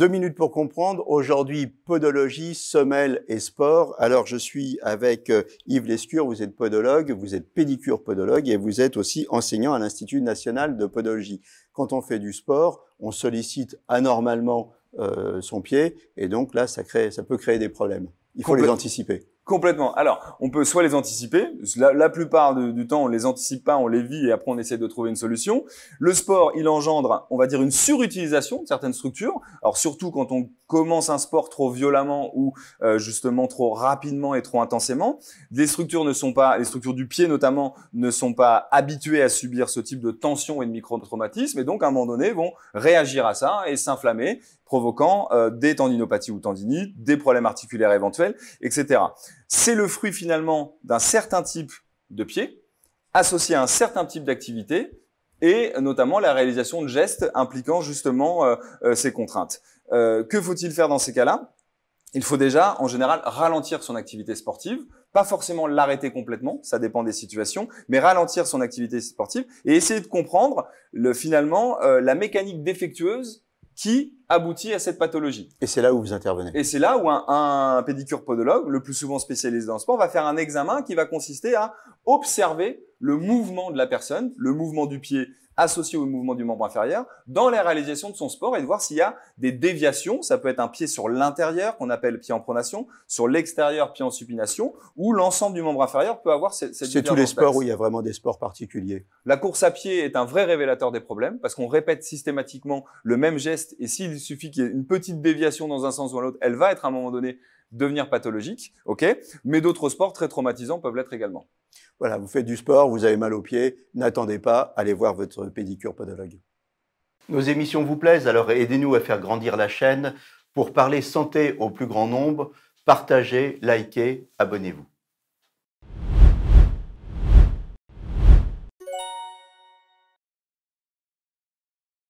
2 minutes pour comprendre. Aujourd'hui, podologie, semelle et sport. Alors, je suis avec Yves Lescure. Vous êtes podologue, vous êtes pédicure podologue et vous êtes aussi enseignant à l'Institut national de podologie. Quand on fait du sport, on sollicite anormalement son pied et donc là, ça peut créer des problèmes. Il faut les anticiper. Complètement. Alors, on peut soit les anticiper. La plupart du temps, on les anticipe pas, on les vit et après on essaie de trouver une solution. Le sport, il engendre, on va dire, une surutilisation de certaines structures. Alors surtout quand on commence un sport trop violemment ou justement trop rapidement et trop intensément. Les structures du pied notamment, ne sont pas habituées à subir ce type de tension et de micro-traumatisme et donc à un moment donné vont réagir à ça et s'inflammer, provoquant des tendinopathies ou tendinites, des problèmes articulaires éventuels, etc. C'est le fruit finalement d'un certain type de pied, associé à un certain type d'activité, et notamment la réalisation de gestes impliquant justement ces contraintes. Que faut-il faire dans ces cas-là? Il faut déjà, en général, ralentir son activité sportive, pas forcément l'arrêter complètement, ça dépend des situations, mais ralentir son activité sportive et essayer de comprendre finalement la mécanique défectueuse qui aboutit à cette pathologie. Et c'est là où vous intervenez. Et c'est là où un pédicure podologue, le plus souvent spécialisé dans le sport, va faire un examen qui va consister à observer le mouvement de la personne, le mouvement du pied associé au mouvement du membre inférieur dans la réalisation de son sport et de voir s'il y a des déviations. Ça peut être un pied sur l'intérieur qu'on appelle pied en pronation, sur l'extérieur pied en supination, ou l'ensemble du membre inférieur peut avoir cette C'est tous les sports où il y a vraiment des sports particuliers. La course à pied est un vrai révélateur des problèmes parce qu'on répète systématiquement le même geste et s'il suffit qu'il y ait une petite déviation dans un sens ou dans l'autre, elle va être à un moment donné devenir pathologique, ok. Mais d'autres sports très traumatisants peuvent l'être également. Voilà, vous faites du sport, vous avez mal aux pieds, n'attendez pas, allez voir votre pédicure podologue. Nos émissions vous plaisent, alors aidez-nous à faire grandir la chaîne. Pour parler santé au plus grand nombre, partagez, likez, abonnez-vous.